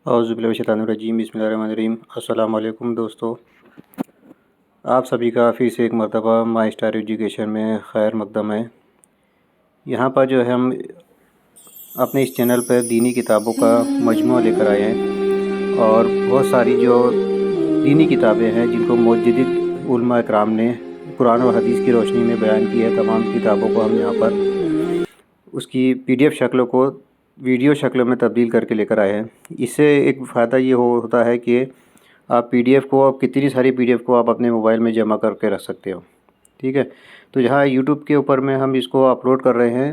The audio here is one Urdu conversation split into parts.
اعوذ باللہ من الشیطان الرجیم، بسم اللہ الرحمن الرحیم۔ السلام علیکم دوستو، آپ سبھی کا پھر سے ایک مرتبہ مائی اسٹار ایجوکیشن میں خیر مقدم ہے۔ یہاں پر جو ہے ہم اپنے اس چینل پر دینی کتابوں کا مجموعہ لے کر آئے ہیں، اور بہت ساری جو دینی کتابیں ہیں جن کو مجدد علماء اکرام نے قرآن و حدیث کی روشنی میں بیان کی ہے، تمام کتابوں کو ہم یہاں پر اس کی PDF شکلوں کو ویڈیو شکل میں تبدیل کر کے لے کر آئے ہیں۔ اس سے ایک فائدہ یہ ہوتا ہے کہ آپ PDF کو کتنی ساری PDF کو آپ اپنے موبائل میں جمع کر کے رکھ سکتے ہو، ٹھیک ہے۔ تو یہاں YouTube کے اوپر میں ہم اس کو اپلوڈ کر رہے ہیں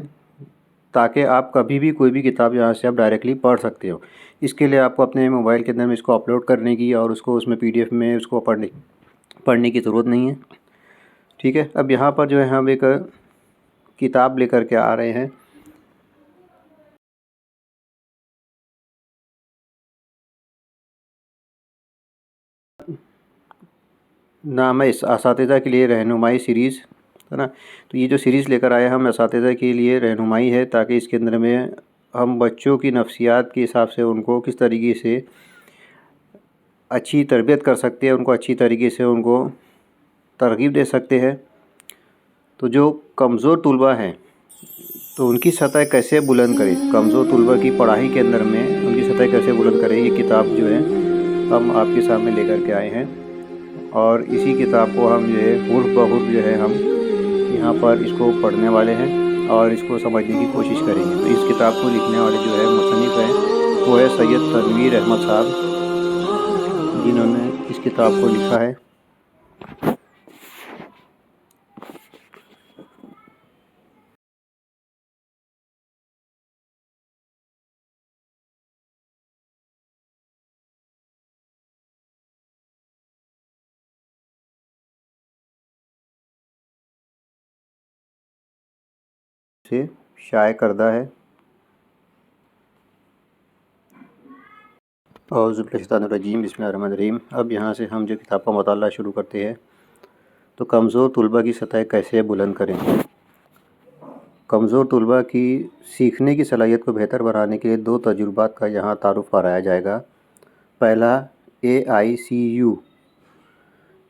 تاکہ آپ کبھی بھی کوئی بھی کتاب یہاں سے آپ ڈائریکٹلی پڑھ سکتے ہو۔ اس کے لیے آپ کو اپنے موبائل کے اندر میں اس کو اپلوڈ کرنے کی اور اس کو اس میں PDF میں اس کو پڑھنے کی ضرورت نہیں ہے، ٹھیک ہے۔ اب یہاں پر جو ہے ہم ایک کتاب لے کر کے آ رہے ہیں۔ نام ہے اساتذہ کے لیے رہنمائی سیریز، ہے نا۔ تو یہ جو سیریز لے کر آئے ہم اساتذہ کے لیے رہنمائی ہے، تاکہ اس کے اندر میں ہم بچوں کی نفسیات کے حساب سے ان کو کس طریقے سے اچھی تربیت کر سکتے ہیں، ان کو اچھی طریقے سے ان کو ترغیب دے سکتے ہیں۔ تو جو کمزور طلباء ہیں تو ان کی سطح کیسے بلند کرے، کمزور طلباء کی پڑھائی کے اندر میں ان کی سطح کیسے بلند کرے، یہ کتاب جو ہے ہم آپ کے سامنے لے کر کے آئے ہیں، اور اسی کتاب کو ہم جو ہے حرف بحرف جو ہے ہم یہاں پر اس کو پڑھنے والے ہیں اور اس کو سمجھنے کی کوشش کریں گے۔ تو اس کتاب کو لکھنے والے جو ہے مصنف ہیں وہ ہے سید تنویر احمد صاحب، جنہوں نے اس کتاب کو لکھا ہے۔ سے شائع کردہ ہے۔ اعوذ باللہ من الشیطان الرجیم، بسم اللہ الرحمن الرحیم۔ اب یہاں سے ہم جو کتاب کا مطالعہ شروع کرتے ہیں، تو کمزور طلباء کی سطح کیسے بلند کریں۔ کمزور طلباء کی سیکھنے کی صلاحیت کو بہتر بنانے کے لیے 2 تجربات کا یہاں تعارف کرایا جائے گا۔ پہلا AICU،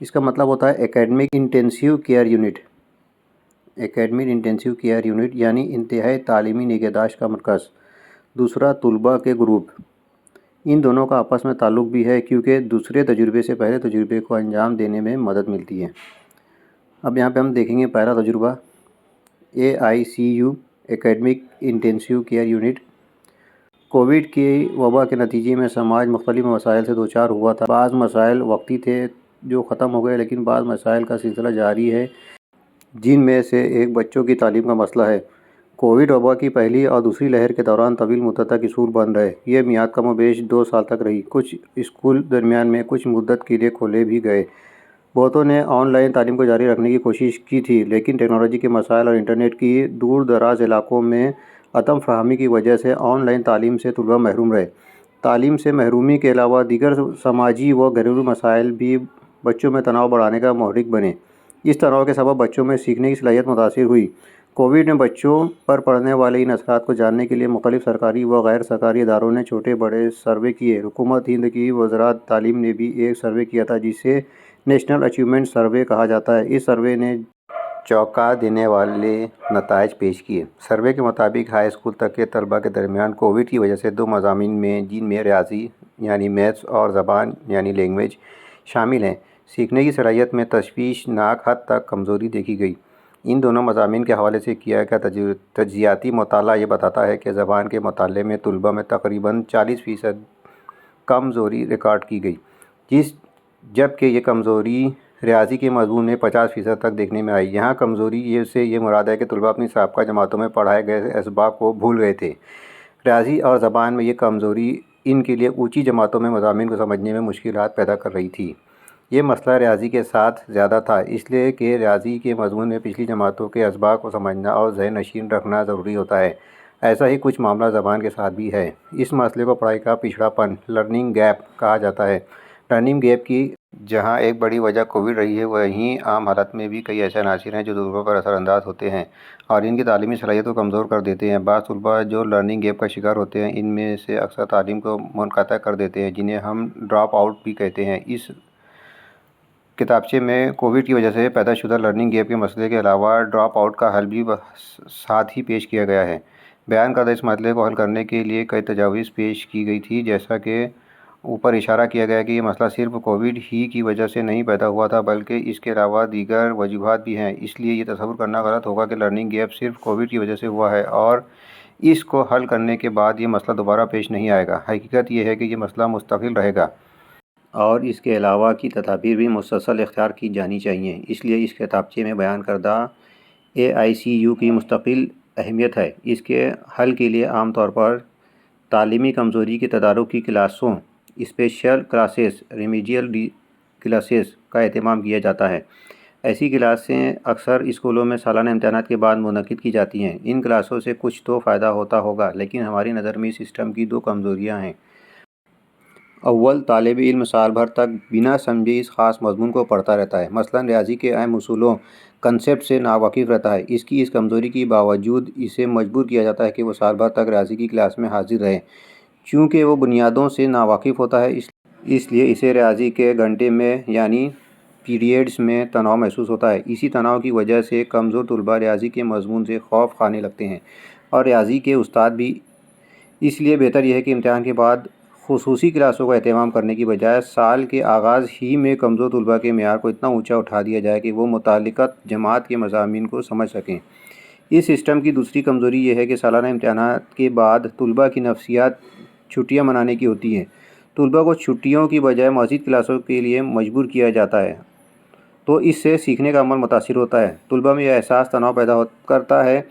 اس کا مطلب ہوتا ہے academic intensive care unit, academic intensive care unit یعنی انتہائی تعلیمی نگہداشت کا مرکز۔ دوسرا طلباء کے گروپ، ان دونوں کا آپس میں تعلق بھی ہے کیونکہ دوسرے تجربے سے پہلے تجربے کو انجام دینے میں مدد ملتی ہے۔ اب یہاں پہ ہم دیکھیں گے پہلا تجربہ AICU، academic intensive care unit. Covid کی وبا کے نتیجے میں سماج مختلف مسائل سے دوچار ہوا تھا۔ بعض مسائل وقتی تھے جو ختم ہو گئے، لیکن بعض مسائل کا سلسلہ جاری ہے، جن میں سے ایک بچوں کی تعلیم کا مسئلہ ہے۔ کووڈ وبا کی پہلی اور دوسری لہر کے دوران طویل مدت تک اسکول بند رہے۔ یہ میعاد کم و بیش 2 سال تک رہی۔ کچھ اسکول درمیان میں کچھ مدت کے لیے کھولے بھی گئے۔ بہتوں نے آن لائن تعلیم کو جاری رکھنے کی کوشش کی تھی، لیکن ٹیکنالوجی کے مسائل اور انٹرنیٹ کی دور دراز علاقوں میں عدم فراہمی کی وجہ سے آن لائن تعلیم سے طلباء محروم رہے۔ تعلیم سے محرومی کے علاوہ دیگر سماجی و گھریلو مسائل بھی بچوں میں تناؤ بڑھانے کا محرک بنے۔ اس تناؤ کے سبب بچوں میں سیکھنے کی صلاحیت متاثر ہوئی۔ کووڈ نے بچوں پر پڑنے والے ان اثرات کو جاننے کے لیے مختلف سرکاری و غیر سرکاری اداروں نے چھوٹے بڑے سروے کیے۔ حکومت ہند کی وزارت تعلیم نے بھی ایک سروے کیا تھا جسے نیشنل اچیومنٹ سروے کہا جاتا ہے۔ اس سروے نے چونکا دینے والے نتائج پیش کیے۔ سروے کے مطابق ہائی اسکول تک کے طلباء کے درمیان کووڈ کی وجہ سے 2 مضامین میں، جن میں ریاضی یعنی میتھس اور زبان یعنی لینگویج شامل ہیں، سیکھنے کی صلاحیت میں تشویشناک حد تک کمزوری دیکھی گئی۔ ان دونوں مضامین کے حوالے سے کیا گیا تجزیاتی مطالعہ یہ بتاتا ہے کہ زبان کے مطالعے میں طلباء میں تقریباً 40% کمزوری ریکارڈ کی گئی، جبکہ یہ کمزوری ریاضی کے مضمون میں 50% تک دیکھنے میں آئی۔ یہاں کمزوری سے یہ مراد ہے کہ طلباء اپنی سابقہ جماعتوں میں پڑھائے گئے اسباق کو بھول گئے تھے۔ ریاضی اور زبان میں یہ کمزوری ان کے لیے اونچی جماعتوں میں مضامین کو سمجھنے میں مشکلات پیدا کر رہی تھی۔ یہ مسئلہ ریاضی کے ساتھ زیادہ تھا، اس لیے کہ ریاضی کے مضمون میں پچھلی جماعتوں کے اسباق کو سمجھنا اور ذہن نشین رکھنا ضروری ہوتا ہے۔ ایسا ہی کچھ معاملہ زبان کے ساتھ بھی ہے۔ اس مسئلے کو پڑھائی کا پچھڑا پن، لرننگ گیپ کہا جاتا ہے۔ لرننگ گیپ کی جہاں ایک بڑی وجہ کووڈ رہی ہے، وہیں عام حالت میں بھی کئی ایسے عناصر ہیں جو طلباء پر اثر انداز ہوتے ہیں اور ان کی تعلیمی صلاحیت کو کمزور کر دیتے ہیں۔ بعض طلباء جو لرننگ گیپ کا شکار ہوتے ہیں، ان میں سے اکثر تعلیم کو منقطع کر دیتے ہیں، جنہیں ہم ڈراپ آؤٹ بھی کہتے ہیں۔ اس کتابچے میں کووڈ کی وجہ سے پیدا شدہ لرننگ گیپ کے مسئلے کے علاوہ ڈراپ آؤٹ کا حل بھی ساتھ ہی پیش کیا گیا ہے۔ بیان کردہ اس مسئلے کو حل کرنے کے لیے کئی تجاویز پیش کی گئی تھیں۔ جیسا کہ اوپر اشارہ کیا گیا کہ یہ مسئلہ صرف کووڈ ہی کی وجہ سے نہیں پیدا ہوا تھا، بلکہ اس کے علاوہ دیگر وجوہات بھی ہیں۔ اس لیے یہ تصور کرنا غلط ہوگا کہ لرننگ گیپ صرف کووڈ کی وجہ سے ہوا ہے اور اس کو حل کرنے کے بعد یہ مسئلہ دوبارہ پیش نہیں آئے گا۔ حقیقت یہ ہے کہ یہ مسئلہ مستقل رہے گا اور اس کے علاوہ کی تدابیر بھی مسلسل اختیار کی جانی چاہیے۔ اس لیے اس کتابچے میں بیان کردہ AICU کی مستقل اہمیت ہے۔ اس کے حل کے لیے عام طور پر تعلیمی کمزوری کے تدارک کی کلاسوں، اسپیشل کلاسز، ریمیڈیل کلاسز کا اہتمام کیا جاتا ہے۔ ایسی کلاسیں اکثر اسکولوں میں سالانہ امتحانات کے بعد منعقد کی جاتی ہیں۔ ان کلاسوں سے کچھ تو فائدہ ہوتا ہوگا، لیکن ہماری نظر میں اس سسٹم کی دو کمزوریاں ہیں۔ اول، طالب علم سال بھر تک بنا سمجھے اس خاص مضمون کو پڑھتا رہتا ہے، مثلاً ریاضی کے اہم اصولوں، کنسیپٹ سے ناواقف رہتا ہے۔ اس کمزوری کے باوجود اسے مجبور کیا جاتا ہے کہ وہ سال بھر تک ریاضی کی کلاس میں حاضر رہے۔ چونکہ وہ بنیادوں سے ناواقف ہوتا ہے، اس لیے اسے ریاضی کے گھنٹے میں یعنی پیریڈز میں تناؤ محسوس ہوتا ہے۔ اسی تناؤ کی وجہ سے کمزور طلباء ریاضی کے مضمون سے خوف کھانے لگتے ہیں اور ریاضی کے استاد بھی۔ اس لیے بہتر یہ ہے کہ امتحان کے بعد خصوصی کلاسوں کا اہتمام کرنے کی بجائے سال کے آغاز ہی میں کمزور طلباء کے معیار کو اتنا اونچا اٹھا دیا جائے کہ وہ متعلقہ جماعت کے مضامین کو سمجھ سکیں۔ اس سسٹم کی دوسری کمزوری یہ ہے کہ سالانہ امتحانات کے بعد طلباء کی نفسیات چھٹیاں منانے کی ہوتی ہیں۔ طلباء کو چھٹیوں کی بجائے مزید کلاسوں کے لیے مجبور کیا جاتا ہے، تو اس سے سیکھنے کا عمل متاثر ہوتا ہے۔ طلباء میں یہ احساس تناؤ پیدا کرتا ہے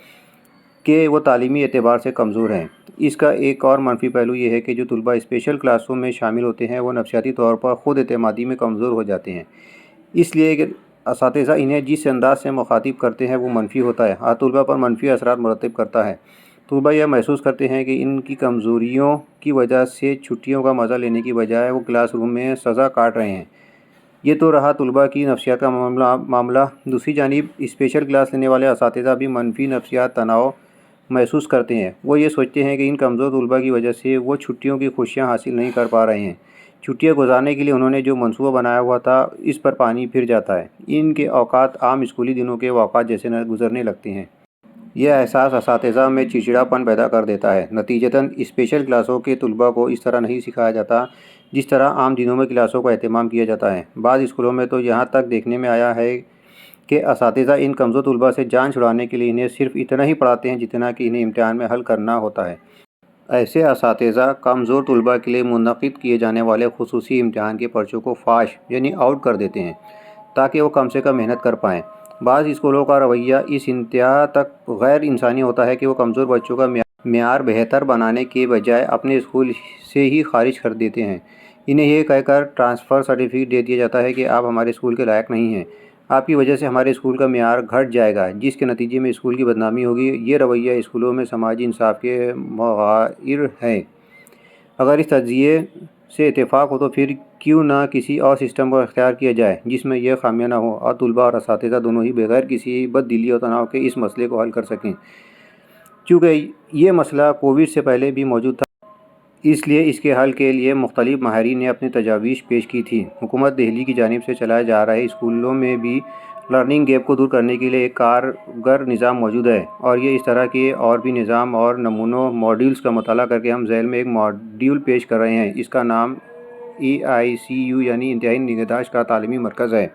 کہ وہ تعلیمی اعتبار سے کمزور ہیں۔ اس کا ایک اور منفی پہلو یہ ہے کہ جو طلباء اسپیشل کلاسوں میں شامل ہوتے ہیں، وہ نفسیاتی طور پر خود اعتمادی میں کمزور ہو جاتے ہیں، اس لیے کہ اساتذہ انہیں جس انداز سے مخاطب کرتے ہیں وہ منفی ہوتا ہے اور طلباء پر منفی اثرات مرتب کرتا ہے۔ طلباء یہ محسوس کرتے ہیں کہ ان کی کمزوریوں کی وجہ سے چھٹیوں کا مزہ لینے کی بجائے وہ کلاس روم میں سزا کاٹ رہے ہیں۔ یہ تو رہا طلباء کی نفسیات کا معاملہ۔ دوسری جانب اسپیشل کلاس لینے والے اساتذہ بھی منفی نفسیات تناؤ محسوس کرتے ہیں۔ وہ یہ سوچتے ہیں کہ ان کمزور طلباء کی وجہ سے وہ چھٹیوں کی خوشیاں حاصل نہیں کر پا رہے ہیں۔ چھٹیاں گزارنے کے لیے انہوں نے جو منصوبہ بنایا ہوا تھا، اس پر پانی پھر جاتا ہے۔ ان کے اوقات عام اسکولی دنوں کے اوقات جیسے گزرنے لگتے ہیں۔ یہ احساس اساتذہ میں چڑچڑاپن پیدا کر دیتا ہے۔ نتیجتاً اسپیشل کلاسوں کے طلباء کو اس طرح نہیں سکھایا جاتا جس طرح عام دنوں میں کلاسوں کا اہتمام کیا جاتا ہے۔ بعض اسکولوں میں تو یہاں تک دیکھنے میں آیا ہے کہ اساتذہ ان کمزور طلباء سے جان چھڑانے کے لیے انہیں صرف اتنا ہی پڑھاتے ہیں جتنا کہ انہیں امتحان میں حل کرنا ہوتا ہے۔ ایسے اساتذہ کمزور طلباء کے لیے منعقد کیے جانے والے خصوصی امتحان کے پرچوں کو فاش یعنی آؤٹ کر دیتے ہیں تاکہ وہ کم سے کم محنت کر پائیں۔ بعض اسکولوں کا رویہ اس انتہا تک غیر انسانی ہوتا ہے کہ وہ کمزور بچوں کا معیار بہتر بنانے کے بجائے اپنے اسکول سے ہی خارج کر دیتے ہیں۔ انہیں یہ کہہ کر ٹرانسفر سرٹیفکیٹ دے دیا جاتا ہے کہ آپ ہمارے اسکول کے لائق نہیں ہیں، آپ کی وجہ سے ہمارے اسکول کا معیار گھٹ جائے گا، جس کے نتیجے میں اسکول کی بدنامی ہوگی۔ یہ رویہ اسکولوں میں سماجی انصاف کے مغائر ہے۔ اگر اس تجزیے سے اتفاق ہو تو پھر کیوں نہ کسی اور سسٹم کو اختیار کیا جائے جس میں یہ خامیاں نہ ہوں اور طلباء اور اساتذہ دونوں ہی بغیر کسی بددلی اور تناؤ کے اس مسئلے کو حل کر سکیں۔ چونکہ یہ مسئلہ کووڈ سے پہلے بھی موجود تھا، اس لیے اس کے حل کے لیے مختلف ماہرین نے اپنی تجاویز پیش کی تھیں۔ حکومت دہلی کی جانب سے چلائے جا رہے اسکولوں میں بھی لرننگ گیپ کو دور کرنے کے لیے ایک کارگر نظام موجود ہے، اور یہ اس طرح کے اور بھی نظام اور نمونوں ماڈیولز کا مطالعہ کر کے ہم ذیل میں ایک ماڈیول پیش کر رہے ہیں۔ اس کا نام AICU یعنی انتہائی نگہداشت کا تعلیمی مرکز ہے۔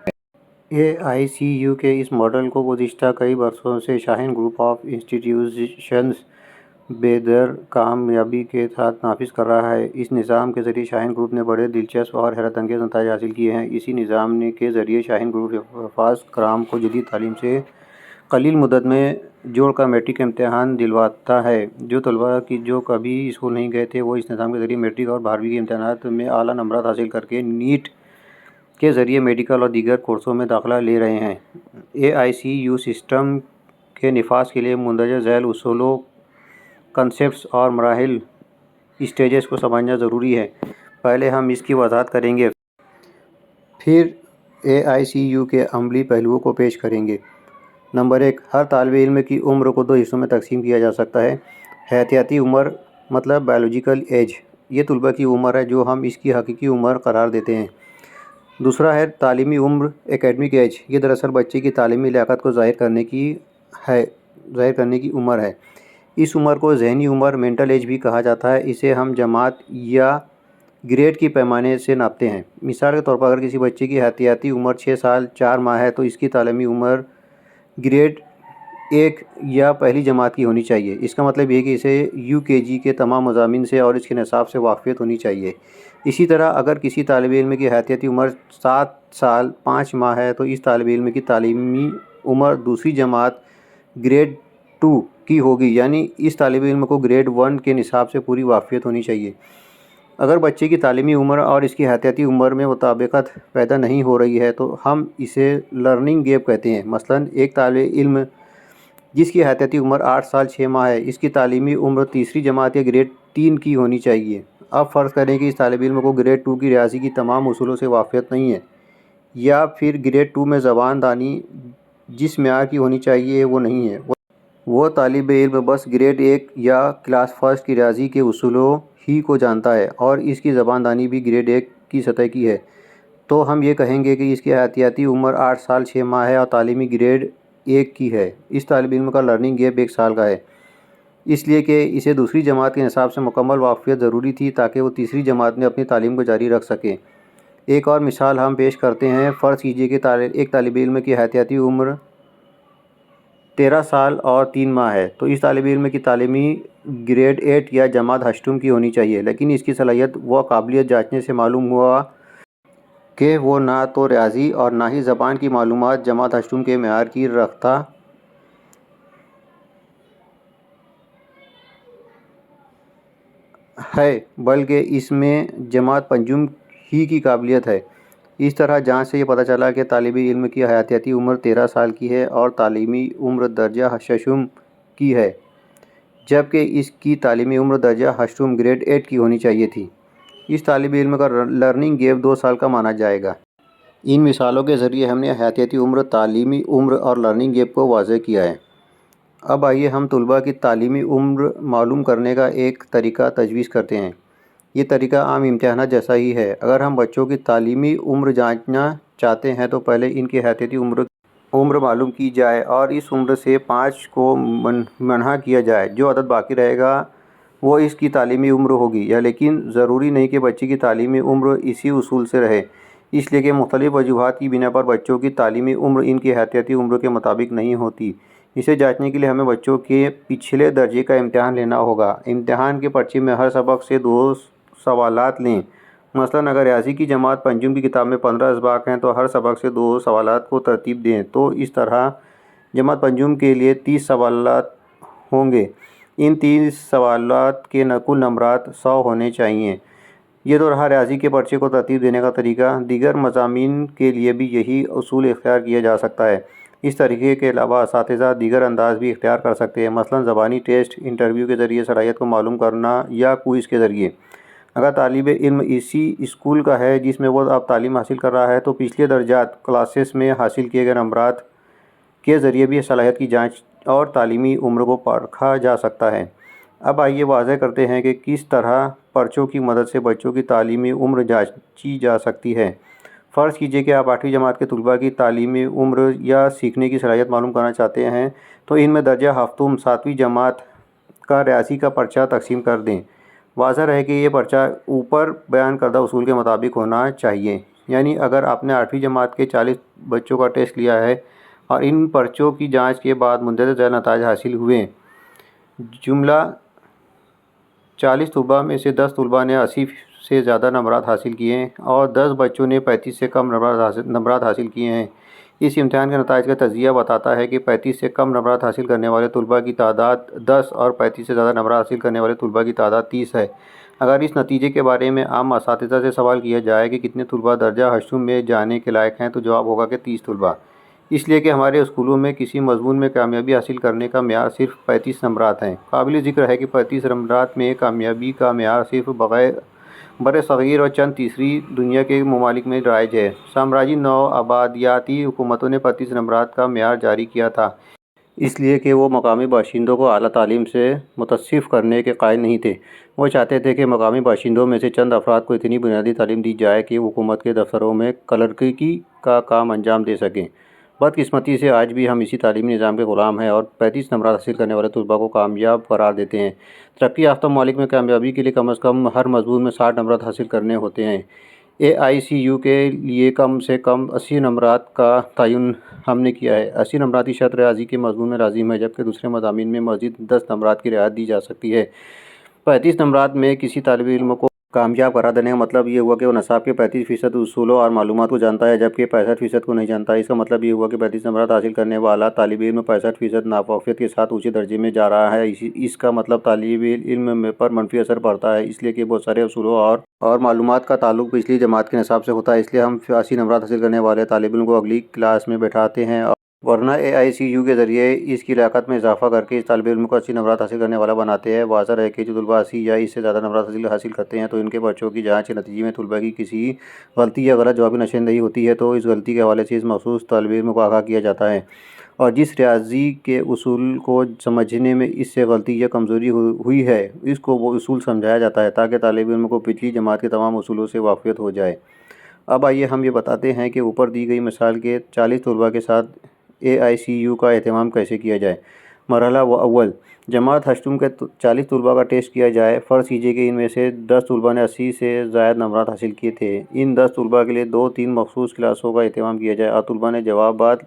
AICU کے اس ماڈل کو گزشتہ کئی برسوں سے شاہین گروپ آف انسٹی بہتر کامیابی کے ساتھ نافذ کر رہا ہے۔ اس نظام کے ذریعے شاہین گروپ نے بڑے دلچسپ اور حیرت انگیز نتائج حاصل کیے ہیں۔ اسی نظام کے ذریعے شاہین گروپ حفاظ کرام کو جدید تعلیم سے قلیل مدت میں جوڑ کر میٹرک کا امتحان دلواتا ہے۔ جو طلباء جو کبھی اسکول نہیں گئے تھے، وہ اس نظام کے ذریعے میٹرک اور 12ویں کے امتحانات میں اعلیٰ نمبرات حاصل کر کے نیٹ کے ذریعے میڈیکل اور دیگر کورسوں میں داخلہ لے رہے ہیں۔ AICU سسٹم کے نفاذ کے لیے مندرجہ ذیل اصولوں، کنسیپٹس اور مراحل اسٹیجز کو سمجھنا ضروری ہے۔ پہلے ہم اس کی وضاحت کریں گے۔ پھر AICU کے عملی پہلوؤں کو پیش کریں گے۔ نمبر 1، ہر طالب علم کی عمر کو 2 حصوں میں تقسیم کیا جا سکتا ہے۔ حیاتیاتی عمر مطلب بایولوجیکل ایج، یہ طلباء کی عمر ہے جو ہم اس کی حقیقی عمر قرار دیتے ہیں۔ دوسرا ہے تعلیمی عمر اکیڈمک ایج، یہ دراصل بچے کی تعلیمی لیاقت کو ظاہر کرنے کی عمر ہے۔ اس عمر کو ذہنی عمر مینٹل ایج بھی کہا جاتا ہے۔ اسے ہم جماعت یا گریڈ کی پیمانے سے ناپتے ہیں۔ مثال کے طور پر اگر کسی بچے کی حیاتیاتی عمر 6 سال 4 ماہ ہے تو اس کی تعلیمی عمر گریڈ 1 یا پہلی جماعت کی ہونی چاہیے۔ اس کا مطلب یہ کہ اسے UKG کے تمام مضامین سے اور اس کے نصاب سے واقفیت ہونی چاہیے۔ اسی طرح اگر کسی طالب علم کی حیاتیاتی عمر 7 سال 5 ماہ ہے تو اس طالب علم کی تعلیمی عمر دوسری جماعت گریڈ 2 کی ہوگی، یعنی اس طالب علم کو گریڈ 1 کے نصاب سے پوری واقفیت ہونی چاہیے۔ اگر بچے کی تعلیمی عمر اور اس کی حیاتیاتی عمر میں مطابقت پیدا نہیں ہو رہی ہے تو ہم اسے لرننگ گیپ کہتے ہیں۔ مثلاً ایک طالب علم جس کی حیاتیاتی عمر 8 سال 6 ماہ ہے، اس کی تعلیمی عمر تیسری جماعت یا گریڈ 3 کی ہونی چاہیے۔ اب فرض کریں کہ اس طالب علم کو گریڈ 2 کی ریاضی کی تمام اصولوں سے واقفیت نہیں ہے، یا پھر گریڈ 2 میں زبان دانی جس معیار کی ہونی چاہیے وہ نہیں ہے۔ وہ طالب علم بس گریڈ 1 یا کلاس فرسٹ کی ریاضی کے اصولوں ہی کو جانتا ہے اور اس کی زبان دانی بھی گریڈ 1 کی سطح کی ہے، تو ہم یہ کہیں گے کہ اس کی حیاتیاتی عمر 8 سال 6 ماہ ہے اور تعلیمی گریڈ 1 کی ہے۔ اس طالب علم کا لرننگ گیپ 1 سال کا ہے، اس لیے کہ اسے دوسری جماعت کے نصاب سے مکمل واقفیت ضروری تھی تاکہ وہ تیسری جماعت میں اپنی تعلیم کو جاری رکھ سکے۔ ایک اور مثال ہم پیش کرتے ہیں۔ فرض کیجئے کہ ایک طالب علم کی حیاتیاتی عمر 13 سال اور 3 ماہ ہے تو اس طالب علم کی تعلیمی گریڈ 8 یا جماعت ہشتم کی ہونی چاہیے، لیکن اس کی صلاحیت و قابلیت جانچنے سے معلوم ہوا کہ وہ نہ تو ریاضی اور نہ ہی زبان کی معلومات جماعت ہشتم کے معیار کی رکھتا ہے بلکہ اس میں جماعت پنجم ہی کی قابلیت ہے۔ اس طرح جانچ سے یہ پتہ چلا کہ طالب علم کی حیاتیاتی عمر 13 سال کی ہے اور تعلیمی عمر درجہ ششم کی ہے، جبکہ اس کی تعلیمی عمر درجہ ہشتم گریڈ 8 کی ہونی چاہیے تھی۔ اس طالب علم کا لرننگ گیپ 2 سال کا مانا جائے گا۔ ان مثالوں کے ذریعے ہم نے حیاتیاتی عمر، تعلیمی عمر اور لرننگ گیپ کو واضح کیا ہے۔ اب آئیے ہم طلباء کی تعلیمی عمر معلوم کرنے کا ایک طریقہ تجویز کرتے ہیں۔ یہ طریقہ عام امتحانات جیسا ہی ہے۔ اگر ہم بچوں کی تعلیمی عمر جانچنا چاہتے ہیں تو پہلے ان کی حیاتیاتی عمر معلوم کی جائے اور اس عمر سے 5 کو منحا کیا جائے۔ جو عدد باقی رہے گا وہ اس کی تعلیمی عمر ہوگی، لیکن ضروری نہیں کہ بچے کی تعلیمی عمر اسی اصول سے رہے، اس لیے کہ مختلف وجوہات کی بنا پر بچوں کی تعلیمی عمر ان کی حیاتیاتی عمر کے مطابق نہیں ہوتی۔ اسے جانچنے کے لیے ہمیں بچوں کے پچھلے درجے کا امتحان لینا ہوگا۔ امتحان کے پرچے میں ہر سبق سے 2 سوالات لیں۔ مثلاً اگر ریاضی کی جماعت پنجم کی کتاب میں 15 اسباق ہیں تو ہر سبق سے 2 سوالات کو ترتیب دیں، تو اس طرح جماعت پنجم کے لیے 30 سوالات ہوں گے۔ ان 30 سوالات کے کل نمبرات 100 ہونے چاہئیں۔ یہ تو رہا ریاضی کے پرچے کو ترتیب دینے کا طریقہ۔ دیگر مضامین کے لیے بھی یہی اصول اختیار کیا جا سکتا ہے۔ اس طریقے کے علاوہ اساتذہ دیگر انداز بھی اختیار کر سکتے ہیں، مثلاً زبانی ٹیسٹ، انٹرویو کے ذریعے صلاحیت کو معلوم کرنا یا کوئز کے ذریعے۔ اگر طالب علم اسی اسکول کا ہے جس میں وہ اب تعلیم حاصل کر رہا ہے تو پچھلے درجات کلاسز میں حاصل کیے گئے نمبرات کے ذریعے بھی صلاحیت کی جانچ اور تعلیمی عمر کو پرکھا جا سکتا ہے۔ اب آئیے واضح کرتے ہیں کہ کس طرح پرچوں کی مدد سے بچوں کی تعلیمی عمر جانچی جا سکتی ہے۔ فرض کیجئے کہ آپ 8ویں جماعت کے طلباء کی تعلیمی عمر یا سیکھنے کی صلاحیت معلوم کرنا چاہتے ہیں تو ان میں درجہ ہفتم 7ویں جماعت کا ریاضی کا پرچہ تقسیم کر دیں۔ واضح رہے کہ یہ پرچہ اوپر بیان کردہ اصول کے مطابق ہونا چاہیے، یعنی اگر آپ نے 8ویں جماعت کے 40 بچوں کا ٹیسٹ لیا ہے اور ان پرچوں کی جانچ کے بعد مندرجہ ذیل نتائج حاصل ہوئے، جملہ 40 طلباء میں سے 10 طلباء نے 80 سے زیادہ نمبرات حاصل کیے اور 10 بچوں نے 35 سے کم نمبرات حاصل کیے ہیں۔ اس امتحان کے نتائج کا تجزیہ بتاتا ہے کہ 35 سے کم نمبرات حاصل کرنے والے طلباء کی تعداد 10 اور 35 سے زیادہ نمبرات حاصل کرنے والے طلباء کی تعداد 30 ہے۔ اگر اس نتیجے کے بارے میں عام اساتذہ سے سوال کیا جائے کہ کتنے طلباء درجہ ہشتم میں جانے کے لائق ہیں تو جواب ہوگا کہ 30 طلباء، اس لیے کہ ہمارے اسکولوں میں کسی مضمون میں کامیابی حاصل کرنے کا معیار صرف 35 نمبرات ہیں۔ قابل ذکر ہے کہ 35 نمبرات میں کامیابی کا معیار صرف بر صغیر اور چند تیسری دنیا کے ممالک میں رائج ہے۔ سامراجی نو آبادیاتی حکومتوں نے 35 نمبرات کا معیار جاری کیا تھا، اس لیے کہ وہ مقامی باشندوں کو اعلیٰ تعلیم سے متصف کرنے کے قائل نہیں تھے۔ وہ چاہتے تھے کہ مقامی باشندوں میں سے چند افراد کو اتنی بنیادی تعلیم دی جائے کہ حکومت کے دفتروں میں کلرکی کا کام انجام دے سکیں۔ بدقسمتی سے آج بھی ہم اسی تعلیمی نظام کے غلام ہیں اور 35 نمبرات حاصل کرنے والے طلباء کو کامیاب قرار دیتے ہیں۔ ترقی یافتہ ممالک میں کامیابی کے لیے کم از کم ہر مضمون میں 60 نمبرات حاصل کرنے ہوتے ہیں۔ AICU کے لیے کم سے کم 80 نمبرات کا تعین ہم نے کیا ہے۔ 80 نمبراتی شرط ریاضی کے مضمون میں لازم ہے، جبکہ دوسرے مضامین میں مزید 10 نمبرات کی رعایت دی جا سکتی ہے۔ 35 نمبرات میں کسی طالب علم کو کامیاب قرار دینے کا مطلب یہ ہوا کہ وہ نصاب کے 35% اصولوں اور معلومات کو جانتا ہے، جبکہ 65% کو نہیں جانتا۔ اس کا مطلب یہ ہوا کہ 35 نمبرات حاصل کرنے والا طالب علم 65% ناواقفیت کے ساتھ اونچے درجے میں جا رہا ہے۔ اس کا مطلب طالب علم پر منفی اثر پڑتا ہے، اس لیے کہ بہت سارے اصولوں اور معلومات کا تعلق پچھلی جماعت کے نصاب سے ہوتا ہے۔ اس لیے ہم 80 نمبرات حاصل کرنے والے طالب علم کو اگلی کلاس میں بٹھاتے ہیں، ورنہ AICU کے ذریعے اس کی لیاقت میں اضافہ کرکے اس طالب علم کو 80 نمبرات حاصل کرنے والا بناتے ہیں۔ واضح ہے کہ جو طلباء 80 یا اس سے زیادہ نمبرات حاصل کرتے ہیں تو ان کے پرچوں کی جانچ کے نتیجے میں طلباء کی کسی غلطی یا غلط جواب کی نشاندہی ہوتی ہے تو اس غلطی کے حوالے سے اس مخصوص طالب علم کو آگاہ کیا جاتا ہے، اور جس ریاضی کے اصول کو سمجھنے میں اس سے غلطی یا کمزوری ہوئی ہے اس کو وہ اصول سمجھایا جاتا ہے تاکہ طالب علم کو پچھلی جماعت کے تمام اصولوں سے واقفیت ہو جائے۔ اب آئیے ہم یہ بتاتے ہیں کہ اوپر دی گئی مثال کے 40 طلباء کے ساتھ AICU کا اہتمام کیسے کیا جائے۔ مرحلہ اول، جماعت ہشتم کے 40 طلباء کا ٹیسٹ کیا جائے۔ فرض کیجئے کہ ان میں سے 10 طلباء نے 80 سے زائد نمبرات حاصل کیے تھے۔ ان 10 طلباء کے لیے 2-3 مخصوص کلاسوں کا اہتمام کیا جائے اور طلباء نے جوابات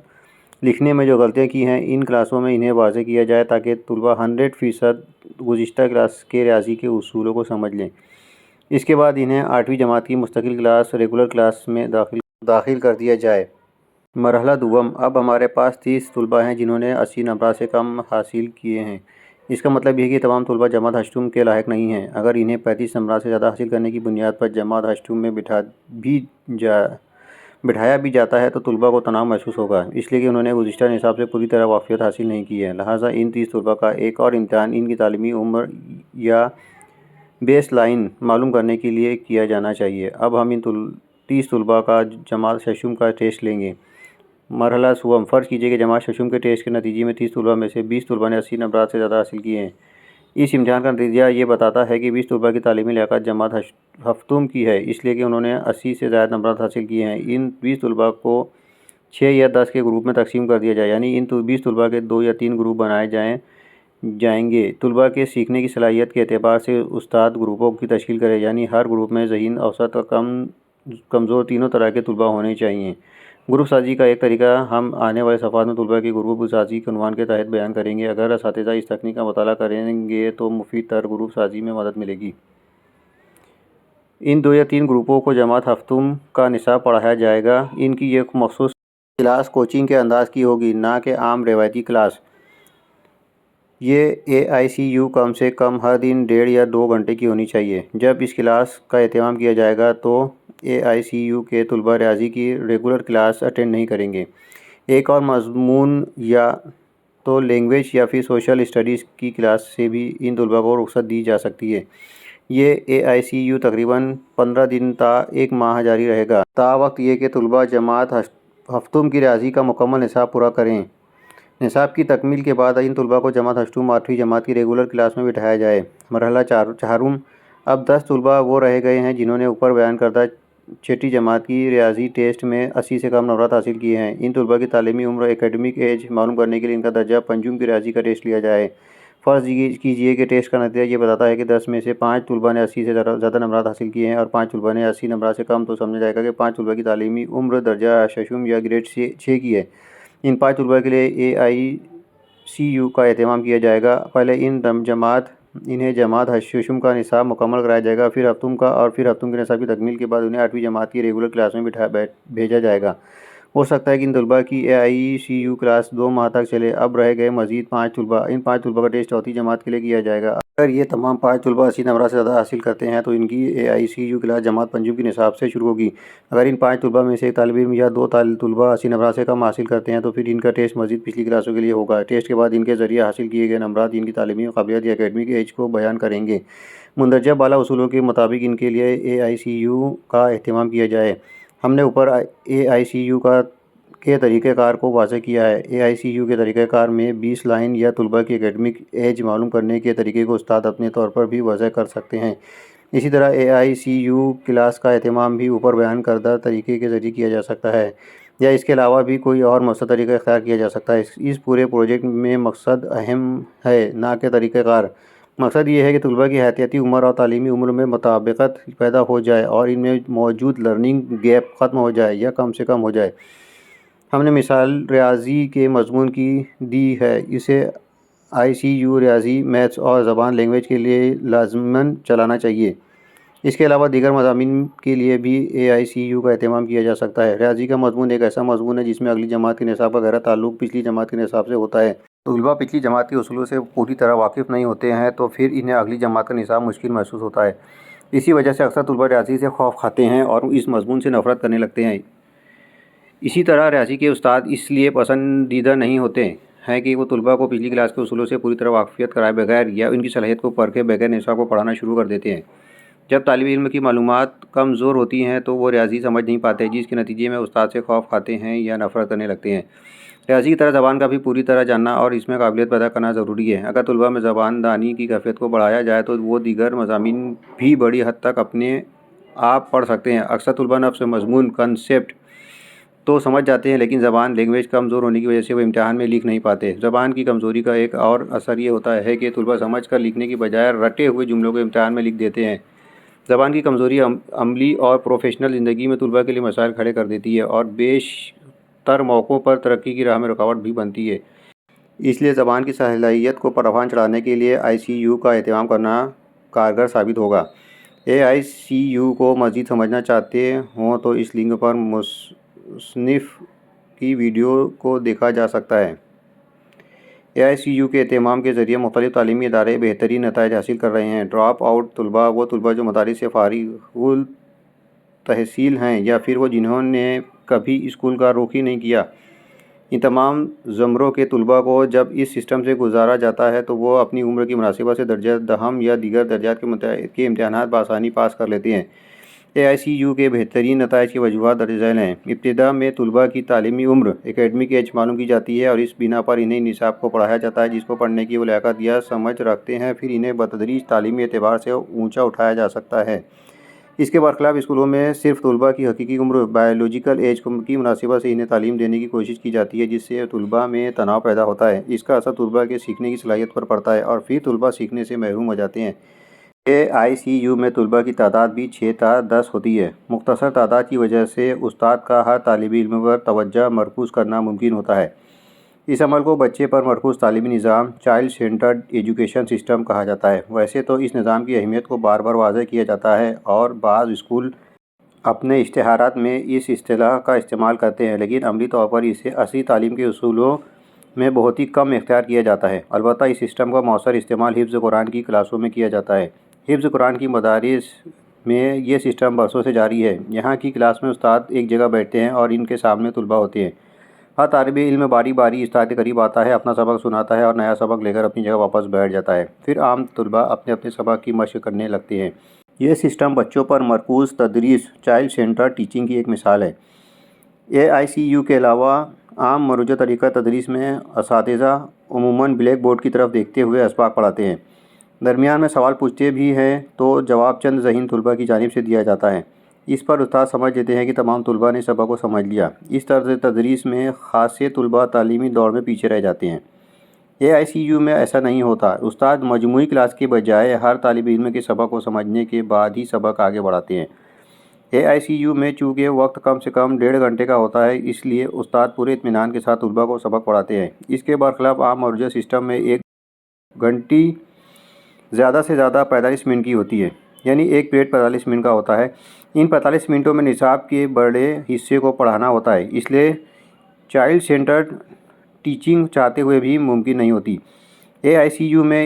لکھنے میں جو غلطیاں کی ہیں ان کلاسوں میں انہیں واضح کیا جائے تاکہ طلباء 100% گزشتہ کلاس کے ریاضی کے اصولوں کو سمجھ لیں۔ اس کے بعد انہیں 8ویں جماعت کی مستقل کلاس ریگولر کلاس میں داخل کر دیا جائے۔ مرحلہ دوم، اب ہمارے پاس 30 طلباء ہیں جنہوں نے 80 نمبرات سے کم حاصل کیے ہیں۔ اس کا مطلب یہ ہے کہ تمام طلباء جماعت ہشتم کے لاحق نہیں ہیں۔ اگر انہیں 35 نمبرات سے زیادہ حاصل کرنے کی بنیاد پر جماعت ہشتم میں بٹھایا بھی جاتا ہے تو طلباء کو تناؤ محسوس ہوگا، اس لیے کہ انہوں نے گزشتہ نصاب سے پوری طرح واقفیت حاصل نہیں کی ہے۔ لہٰذا ان 30 طلباء کا ایک اور امتحان ان کی تعلیمی عمر یا بیس لائن معلوم کرنے کے لیے کیا جانا چاہیے۔ اب ہم ان 30 طلباء کا جماعت ششم کا ٹیسٹ لیں گے۔ مرحلہ سوم، فرض کیجئے کہ جماعت ششم کے ٹیسٹ کے نتیجے میں 30 طلباء میں سے 20 طلباء نے 80 نمبرات سے زیادہ حاصل کیے ہیں۔ اس امتحان کا نتیجہ یہ بتاتا ہے کہ 20 طلباء کی تعلیمی لیاقت جماعت ہفتم کی ہے، اس لیے کہ انہوں نے 80 سے زائد نمبرات حاصل کیے ہیں۔ ان 20 طلباء کو 6 یا 10 کے گروپ میں تقسیم کر دیا جائے، یعنی ان 20 طلباء کے 2 یا 3 گروپ بنائے جائیں گے۔ طلباء کے سیکھنے کی صلاحیت کے اعتبار سے استاد گروپوں کی تشکیل کرے، یعنی ہر گروپ میں ذہین، اوسط اور کمزور تینوں طرح کے طلباء ہونے چاہئیں۔ گروپ سازی کا ایک طریقہ ہم آنے والے صفحات میں طلباء کی گروپ سازی کے عنوان کے تحت بیان کریں گے۔ اگر اساتذہ اس تکنیک کا مطالعہ کریں گے تو مفید تر گروپ سازی میں مدد ملے گی۔ ان 2 یا 3 گروپوں کو جماعت ہفتم کا نصاب پڑھایا جائے گا۔ ان کی ایک مخصوص کلاس کوچنگ کے انداز کی ہوگی، نہ کہ عام روایتی کلاس۔ یہ AICU کم سے کم ہر دن 1.5 یا 2 گھنٹے کی ہونی چاہیے۔ جب اس کلاس کا اہتمام کیا جائے گا تو AICU کے طلباء ریاضی کی ریگولر کلاس اٹینڈ نہیں کریں گے۔ ایک اور مضمون یا تو لینگویج یا پھر سوشل اسٹڈیز کی کلاس سے بھی ان طلباء کو رخصت دی جا سکتی ہے۔ یہ AICU تقریباً 15 دن تا 1 ماہ جاری رہے گا، تا وقت یہ کہ طلباء جماعت ہفتم کی ریاضی کا مکمل نصاب پورا کریں۔ نصاب کی تکمیل کے بعد ان طلباء کو جماعت ہشتم 8ویں جماعت کی ریگولر کلاس میں بٹھایا جائے۔ مرحلہ چہارم، اب 10 طلباء وہ رہ گئے ہیں جنہوں نے اوپر بیان کردہ 6ٹھی جماعت کی ریاضی ٹیسٹ میں 80 سے کم نمبرات حاصل کیے ہیں۔ ان طلباء کی تعلیمی عمر اکیڈمک ایج معلوم کرنے کے لیے ان کا درجہ پنجم کی ریاضی کا ٹیسٹ لیا جائے۔ فرض کیجئے کہ ٹیسٹ کا نتیجہ یہ بتاتا ہے کہ 10 میں سے 5 طلباء نے 80 سے زیادہ نمبرات حاصل کیے ہیں اور 5 طلباء نے 80 نمبرات سے کم، تو سمجھا جائے گا کہ 5 طلباء کی تعلیمی عمر درجہ ششم یا گریڈ 6 کی ہے۔ ان 5 طلباء کے لیے AICU کا اہتمام کیا جائے گا۔ پہلے انہیں جماعت ششم کا نصاب مکمل کرایا جائے گا، پھر ہفتم کا، اور پھر ہفتم کے نصاب کی تکمیل کے بعد انہیں 8ویں جماعت کی ریگولر کلاس میں بھیجا جائے گا۔ ہو سکتا ہے کہ ان طلباء کی AICU کلاس 2 ماہ تک چلے۔ اب رہ گئے مزید 5 طلباء۔ ان 5 طلباء کا ٹیسٹ چوتھی جماعت کے لیے کیا جائے گا۔ اگر یہ تمام 5 طلباء 80 نمبرات سے زیادہ حاصل کرتے ہیں تو ان کی AICU کلاس جماعت پنجم کی نصاب سے شروع ہوگی۔ اگر ان 5 طلباء میں سے ایک طالب علم یا 2 طلباء 80 نمبرات سے کم حاصل کرتے ہیں تو پھر ان کا ٹیسٹ مزید پچھلی کلاسوں کے لیے ہوگا۔ ٹیسٹ کے بعد ان کے ذریعے حاصل کیے گئے نمبرات ان کی تعلیمی قابلیت یا اکیڈمک ایج کو بیان کریں گے۔ مندرجہ بالا اصولوں کے مطابق ان کے لیے AICU کا اہتمام کیا جائے۔ ہم نے اوپر AICU کے طریقہ کار کو واضح کیا ہے۔ AICU کے طریقہ کار میں 20 لائن یا طلباء کی اکیڈمک ایج معلوم کرنے کے طریقے کو استاد اپنے طور پر بھی وضع کر سکتے ہیں۔ اسی طرح AICU کلاس کا اہتمام بھی اوپر بیان کردہ طریقے کے ذریعے کیا جا سکتا ہے، یا اس کے علاوہ بھی کوئی اور مؤثر طریقہ اختیار کیا جا سکتا ہے۔ اس پورے پروجیکٹ میں مقصد اہم ہے، نہ کہ طریقہ کار۔ مقصد یہ ہے کہ طلباء کی حیاتیاتی عمر اور تعلیمی عمر میں مطابقت پیدا ہو جائے اور ان میں موجود لرننگ گیپ ختم ہو جائے یا کم سے کم ہو جائے۔ ہم نے مثال ریاضی کے مضمون کی دی ہے، اسے ICU ریاضی، میتھس اور زبان لینگویج کے لیے لازماً چلانا چاہیے۔ اس کے علاوہ دیگر مضامین کے لیے بھی AICU کا اہتمام کیا جا سکتا ہے۔ ریاضی کا مضمون ایک ایسا مضمون ہے جس میں اگلی جماعت کے نصاب کا گہرا تعلق پچھلی جماعت کے نصاب سے ہوتا ہے۔ طلباء پچھلی جماعت کے اصولوں سے پوری طرح واقف نہیں ہوتے ہیں تو پھر انہیں اگلی جماعت کا نصاب مشکل محسوس ہوتا ہے۔ اسی وجہ سے اکثر طلباء ریاضی سے خوف کھاتے ہیں اور اس مضمون سے نفرت کرنے لگتے ہیں۔ اسی طرح ریاضی کے استاد اس لیے پسندیدہ نہیں ہوتے ہیں کہ وہ طلباء کو پچھلی کلاس کے اصولوں سے پوری طرح واقفیت کرائے بغیر یا ان کی صلاحیت کو پرکھے بغیر نصاب کو پڑھانا شروع کر دیتے ہیں۔ جب طالب علم کی معلومات کمزور ہوتی ہیں تو وہ ریاضی سمجھ نہیں پاتے، جس کے نتیجے میں استاد سے خوف کھاتے ہیں یا نفرت کرنے لگتے ہیں۔ ریاضی کی طرح زبان کا بھی پوری طرح جاننا اور اس میں قابلیت پیدا کرنا ضروری ہے۔ اگر طلباء میں زبان دانی کی کیفیت کو بڑھایا جائے تو وہ دیگر مضامین بھی بڑی حد تک اپنے آپ پڑھ سکتے ہیں۔ اکثر طلباء نفس مضمون کنسیپٹ تو سمجھ جاتے ہیں، لیکن زبان لینگویج کمزور ہونے کی وجہ سے وہ امتحان میں لکھ نہیں پاتے۔ زبان کی کمزوری کا ایک اور اثر یہ ہوتا ہے کہ طلباء سمجھ کر لکھنے کی بجائے رٹے ہوئے جملوں کو امتحان میں لکھ دیتے ہیں۔ زبان کی کمزوری عملی اور پروفیشنل زندگی میں طلباء کے لیے مسائل کھڑے کر دیتی ہے اور بیشتر موقعوں پر ترقی کی راہ میں رکاوٹ بھی بنتی ہے۔ اس لیے زبان کی صلاحیت کو پروان چڑھانے کے لیے ICU کا اہتمام کرنا کارگر ثابت ہوگا۔ AICU کو مزید سمجھنا چاہتے ہوں تو اس لنک پر مصنف کی ویڈیو کو دیکھا جا سکتا ہے۔ AICU کے اہتمام کے ذریعے مختلف تعلیمی ادارے بہترین نتائج حاصل کر رہے ہیں۔ ڈراپ آؤٹ طلباء وہ طلباء جو مدارس سے فارغ التحصیل ہیں یا پھر وہ جنہوں نے کبھی اسکول کا رخ ہی نہیں کیا۔ ان تمام زمروں کے طلباء کو جب اس سسٹم سے گزارا جاتا ہے تو وہ اپنی عمر کی مناسبت سے درجہ دہم یا دیگر درجات کے امتحانات بآسانی پاس کر لیتے ہیں۔ AICU کے بہترین نتائج کی وجوہات درج ذیل ہیں۔ ابتدا میں طلباء کی تعلیمی عمر اکیڈمک ایج معلوم کی جاتی ہے اور اس بنا پر انہیں نصاب کو پڑھایا جاتا ہے جس کو پڑھنے کی وہ لیاقت یا سمجھ رکھتے ہیں، پھر انہیں بتدریج تعلیمی اعتبار سے اونچا اٹھایا جا سکتا ہے۔ اس کے برخلاف اسکولوں میں صرف طلباء کی حقیقی عمر بائیولوجیکل ایج کی مناسبت سے انہیں تعلیم دینے کی کوشش کی جاتی ہے، جس سے طلباء میں تناؤ پیدا ہوتا ہے۔ اس کا اثر طلباء کے سیکھنے کی صلاحیت پر پڑتا ہے اور پھر طلباء سیکھنے سے محروم ہو جاتے ہیں۔ AICU میں طلباء کی تعداد بھی 6 تا 10 ہوتی ہے۔ مختصر تعداد کی وجہ سے استاد کا ہر طالب علم پر توجہ مرکوز کرنا ممکن ہوتا ہے۔ اس عمل کو بچے پر مرکوز تعلیمی نظام چائلڈ سینٹرڈ ایجوکیشن سسٹم کہا جاتا ہے۔ ویسے تو اس نظام کی اہمیت کو بار بار واضح کیا جاتا ہے اور بعض اسکول اپنے اشتہارات میں اس اصطلاح کا استعمال کرتے ہیں، لیکن عملی طور پر اسے اصلی تعلیم کے اصولوں میں بہت ہی کم اختیار کیا جاتا ہے۔ البتہ اس سسٹم کا مؤثر استعمال حفظ قرآن کی کلاسوں میں کیا جاتا ہے۔ حفظ قرآن کی مدارس میں یہ سسٹم برسوں سے جاری ہے۔ یہاں کی کلاس میں استاد ایک جگہ بیٹھتے ہیں اور ان کے سامنے طلباء ہوتے ہیں۔ ہر طالب علم باری باری استاد کے قریب آتا ہے، اپنا سبق سناتا ہے اور نیا سبق لے کر اپنی جگہ واپس بیٹھ جاتا ہے۔ پھر عام طلباء اپنے اپنے سبق کی مشق کرنے لگتے ہیں۔ یہ سسٹم بچوں پر مرکوز تدریس چائلڈ سینٹرڈ ٹیچنگ کی ایک مثال ہے۔ AICU کے علاوہ عام مروجہ طریقہ تدریس میں اساتذہ عموماً بلیک بورڈ کی طرف دیکھتے ہوئے اسباق پڑھاتے ہیں۔ درمیان میں سوال پوچھتے بھی ہیں تو جواب چند ذہین طلباء کی جانب سے دیا جاتا ہے۔ اس پر استاد سمجھ لیتے ہیں کہ تمام طلباء نے سبق کو سمجھ لیا۔ اس طرز تدریس میں خاصے طلباء تعلیمی دوڑ میں پیچھے رہ جاتے ہیں۔ AICU میں ایسا نہیں ہوتا۔ استاد مجموعی کلاس کے بجائے ہر طالب علم کے سبق کو سمجھنے کے بعد ہی سبق آگے بڑھاتے ہیں۔ AICU میں چونکہ وقت کم سے کم 1.5 گھنٹے کا ہوتا ہے، اس لیے استاد پورے اطمینان کے ساتھ طلباء کو سبق پڑھاتے ہیں۔ اس کے برخلاف عام مروجہ سسٹم میں ایک گھنٹی زیادہ سے زیادہ 45 منٹ کی ہوتی ہے، یعنی ایک پیریڈ 45 منٹ کا ہوتا ہے۔ ان 45 منٹوں میں نصاب کے بڑے حصے کو پڑھانا ہوتا ہے، اس لیے چائلڈ سینٹرڈ ٹیچنگ چاہتے ہوئے بھی ممکن نہیں ہوتی۔ AICU میں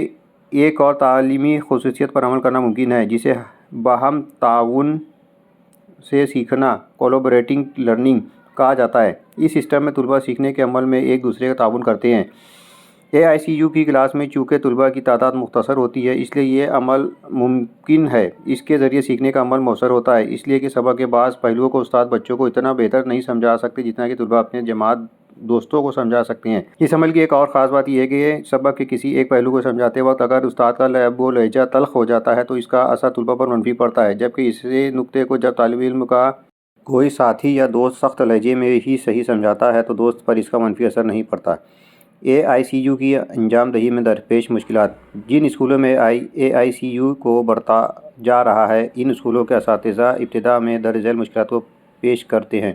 ایک اور تعلیمی خصوصیت پر عمل کرنا ممکن ہے جسے باہم تعاون سے سیکھنا کولیبریٹنگ لرننگ کہا جاتا ہے۔ اس سسٹم میں طلباء سیکھنے کے عمل میں ایک دوسرے کا تعاون کرتے ہیں۔ AICU کی کلاس میں چونکہ طلباء کی تعداد مختصر ہوتی ہے، اس لیے یہ عمل ممکن ہے۔ اس کے ذریعے سیکھنے کا عمل مؤثر ہوتا ہے، اس لیے کہ سبق کے بعض پہلوؤں کو استاد بچوں کو اتنا بہتر نہیں سمجھا سکتے جتنا کہ طلباء اپنے جماعت دوستوں کو سمجھا سکتے ہیں۔ اس عمل کی ایک اور خاص بات یہ ہے کہ سبق کے کسی ایک پہلو کو سمجھاتے وقت اگر استاد کا لہب و لہجہ تلخ ہو جاتا ہے تو اس کا اثر طلباء پر منفی پڑتا ہے، جبکہ اسی نکتے کو جب طالب علم کا کوئی ساتھی یا دوست سخت لہجے میں ہی صحیح سمجھاتا ہے تو دوست پر اس کا منفی اثر نہیں پڑتا۔ AICU کی انجام دہی میں درپیش مشکلات۔ جن اسکولوں میں AICU کو برتا جا رہا ہے، ان اسکولوں کے اساتذہ ابتدا میں درج ذیل مشکلات کو پیش کرتے ہیں۔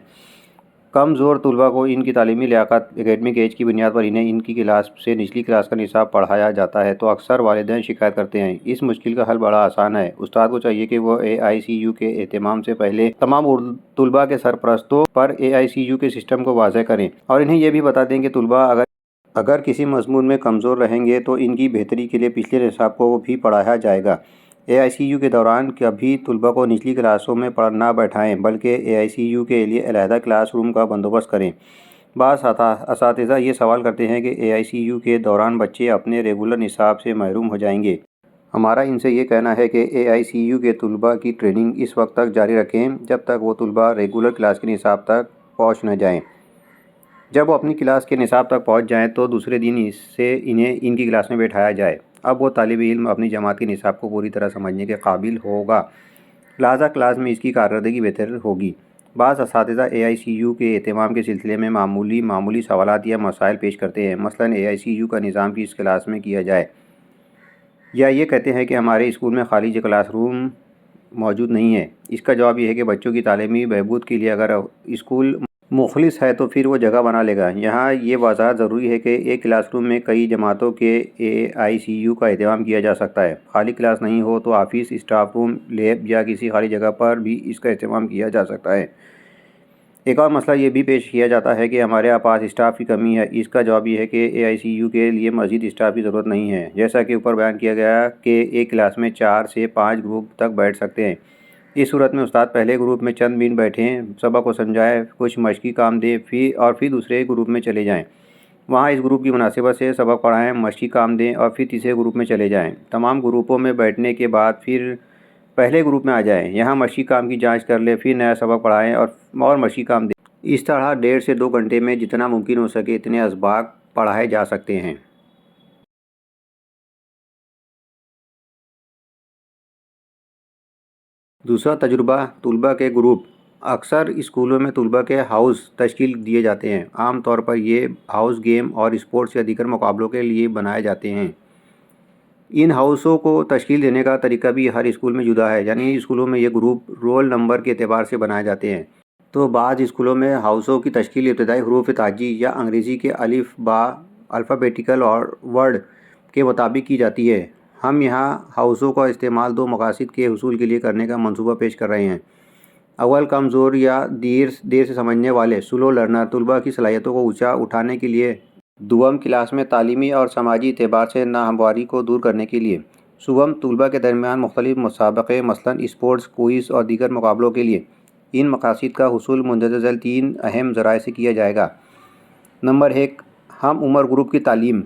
کمزور طلباء کو ان کی تعلیمی لیاقت اکیڈمک ایج کی بنیاد پر انہیں ان کی کلاس سے نچلی کلاس کا نصاب پڑھایا جاتا ہے تو اکثر والدین شکایت کرتے ہیں۔ اس مشکل کا حل بڑا آسان ہے۔ استاد کو چاہیے کہ وہ AICU کے اہتمام سے پہلے تمام طلباء کے سرپرستوں پر AICU کے سسٹم کو واضح کریں اور انہیں یہ بھی بتا دیں کہ طلباء اگر کسی مضمون میں کمزور رہیں گے تو ان کی بہتری کے لیے پچھلے نصاب کو بھی پڑھایا جائے گا۔ AICU کے دوران کبھی طلباء کو نچلی کلاسوں میں نہ بیٹھائیں بلکہ AICU کے لیے علیحدہ کلاس روم کا بندوبست کریں۔ بعض اساتذہ یہ سوال کرتے ہیں کہ AICU کے دوران بچے اپنے ریگولر نصاب سے محروم ہو جائیں گے۔ ہمارا ان سے یہ کہنا ہے کہ AICU کے طلباء کی ٹریننگ اس وقت تک جاری رکھیں جب تک وہ طلباء ریگولر کلاس کے نصاب تک پہنچ نہ جائیں۔ جب وہ اپنی کلاس کے نصاب تک پہنچ جائیں تو دوسرے دن سے انہیں ان کی کلاس میں بیٹھایا جائے۔ اب وہ طالب علم اپنی جماعت کے نصاب کو پوری طرح سمجھنے کے قابل ہوگا، لہٰذا کلاس میں اس کی کارکردگی بہتر ہوگی۔ بعض اساتذہ AICU کے اہتمام کے سلسلے میں معمولی سوالات یا مسائل پیش کرتے ہیں، مثلاً AICU کا نظام کس کلاس میں کیا جائے، یا یہ کہتے ہیں کہ ہمارے اسکول میں خالی کلاس روم موجود نہیں ہے۔ اس کا جواب یہ ہے کہ بچوں کی تعلیمی بہبود کے لیے اگر اسکول مخلص ہے تو پھر وہ جگہ بنا لے گا۔ یہاں یہ وضاحت ضروری ہے کہ ایک کلاس روم میں کئی جماعتوں کے AICU کا اہتمام کیا جا سکتا ہے۔ خالی کلاس نہیں ہو تو آفس، اسٹاف روم، لیب یا کسی خالی جگہ پر بھی اس کا اہتمام کیا جا سکتا ہے۔ ایک اور مسئلہ یہ بھی پیش کیا جاتا ہے کہ ہمارے پاس اسٹاف کی کمی ہے۔ اس کا جواب یہ ہے کہ AICU کے لیے مزید اسٹاف کی ضرورت نہیں ہے۔ جیسا کہ اوپر بیان کیا گیا کہ ایک کلاس میں 4 سے 5 گروپ تک بیٹھ سکتے ہیں۔ اس صورت میں استاد پہلے گروپ میں چند منٹ بیٹھیں، سبق کو سمجھائیں، کچھ مشقی کام دیں اور پھر دوسرے گروپ میں چلے جائیں۔ وہاں اس گروپ کی مناسبت سے سبق پڑھائیں، مشقی کام دیں اور پھر تیسرے گروپ میں چلے جائیں۔ تمام گروپوں میں بیٹھنے کے بعد پھر پہلے گروپ میں آ جائیں، یہاں مشقی کام کی جانچ کر لیں، پھر نیا سبق پڑھائیں اور مشقی کام دیں۔ اس طرح 1.5 سے 2 گھنٹے میں جتنا ممکن ہو سکے اتنے اسباق پڑھائے جا سکتے ہیں۔ دوسرا تجربہ، طلباء کے گروپ۔ اکثر اسکولوں میں طلباء کے ہاؤس تشکیل دیے جاتے ہیں۔ عام طور پر یہ ہاؤس گیم اور اسپورٹس یا دیگر مقابلوں کے لیے بنائے جاتے ہیں۔ ان ہاؤسوں کو تشکیل دینے کا طریقہ بھی ہر اسکول میں جدا ہے، یعنی اسکولوں میں یہ گروپ رول نمبر کے اعتبار سے بنائے جاتے ہیں، تو بعض اسکولوں میں ہاؤسوں کی تشکیل ابتدائی حروف تہجی یا انگریزی کے الف با الفابیٹیکل ورڈ کے مطابق کی جاتی ہے۔ ہم یہاں ہاؤسوں کا استعمال 2 مقاصد کے حصول کے لیے کرنے کا منصوبہ پیش کر رہے ہیں۔ اول، کمزور یا دیر سے سمجھنے والے سلو لرنر طلباء کی صلاحیتوں کو اونچا اٹھانے کے لیے۔ دوم، کلاس میں تعلیمی اور سماجی اعتبار سے ناہمواری کو دور کرنے کے لیے۔ سوم، طلباء کے درمیان مختلف مسابقے مثلاً اسپورٹس، کوئز اور دیگر مقابلوں کے لیے۔ ان مقاصد کا حصول مندرجہ ذیل 3 اہم ذرائع سے کیا جائے گا۔ نمبر 1، ہم عمر گروپ کی تعلیم،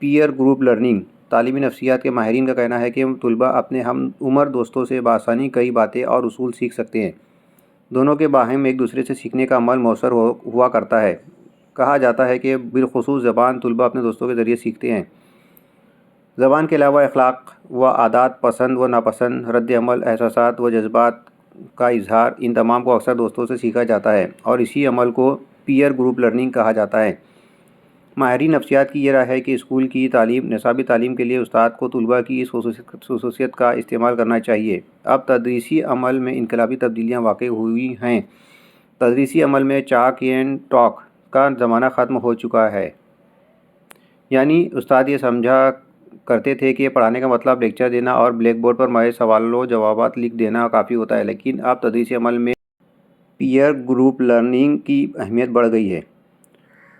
پیئر گروپ لرننگ۔ تعلیمی نفسیات کے ماہرین کا کہنا ہے کہ طلباء اپنے ہم عمر دوستوں سے بآسانی کئی باتیں اور اصول سیکھ سکتے ہیں۔ دونوں کے باہم ایک دوسرے سے سیکھنے کا عمل مؤثر ہوا کرتا ہے۔ کہا جاتا ہے کہ بالخصوص زبان طلباء اپنے دوستوں کے ذریعے سیکھتے ہیں۔ زبان کے علاوہ اخلاق و عادات، پسند و ناپسند، رد عمل، احساسات و جذبات کا اظہار، ان تمام کو اکثر دوستوں سے سیکھا جاتا ہے اور اسی عمل کو پیئر گروپ لرننگ کہا جاتا ہے۔ ماہرین نفسیات کی یہ رائے ہے کہ اسکول کی نصابی تعلیم کے لیے استاد کو طلباء کی اس خصوصیت کا استعمال کرنا چاہیے۔ اب تدریسی عمل میں انقلابی تبدیلیاں واقع ہوئی ہیں۔ تدریسی عمل میں چاک اینڈ ٹاک کا زمانہ ختم ہو چکا ہے، یعنی استاد یہ سمجھا کرتے تھے کہ پڑھانے کا مطلب لیکچر دینا اور بلیک بورڈ پر محض سوال و جوابات لکھ دینا کافی ہوتا ہے، لیکن اب تدریسی عمل میں پیئر گروپ لرننگ کی اہمیت بڑھ گئی ہے۔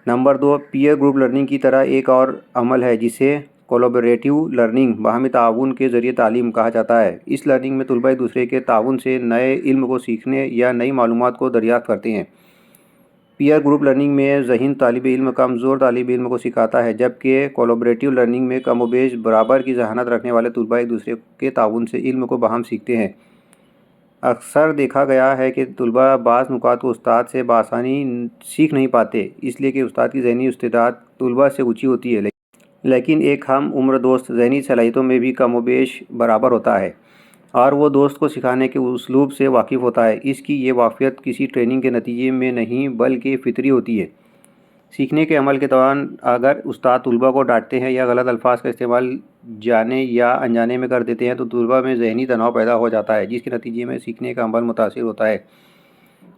نمبر 2، پیئر گروپ لرننگ کی طرح ایک اور عمل ہے جسے کولیبریٹیو لرننگ، باہمی تعاون کے ذریعے تعلیم کہا جاتا ہے۔ اس لرننگ میں طلباء ایک دوسرے کے تعاون سے نئے علم کو سیکھنے یا نئی معلومات کو دریافت کرتے ہیں۔ پیئر گروپ لرننگ میں ذہین طالب علم کمزور طالب علم کو سکھاتا ہے، جبکہ کولیبریٹیو لرننگ میں کم و بیش برابر کی ذہانت رکھنے والے طلبہ ایک دوسرے کے تعاون سے علم کو باہم سیکھتے ہیں۔ اکثر دیکھا گیا ہے کہ طلبہ بعض نکات کو استاد سے بآسانی سیکھ نہیں پاتے، اس لیے کہ استاد کی ذہنی استعداد طلبہ سے اونچی ہوتی ہے، لیکن ایک ہم عمر دوست ذہنی صلاحیتوں میں بھی کم و بیش برابر ہوتا ہے اور وہ دوست کو سکھانے کے اسلوب سے واقف ہوتا ہے۔ اس کی یہ واقفیت کسی ٹریننگ کے نتیجے میں نہیں بلکہ فطری ہوتی ہے۔ سیکھنے کے عمل کے دوران اگر استاد طلبہ کو ڈانٹتے ہیں یا غلط الفاظ کا استعمال جانے یا انجانے میں کر دیتے ہیں تو طلبہ میں ذہنی تناؤ پیدا ہو جاتا ہے، جس کے نتیجے میں سیکھنے کا عمل متاثر ہوتا ہے۔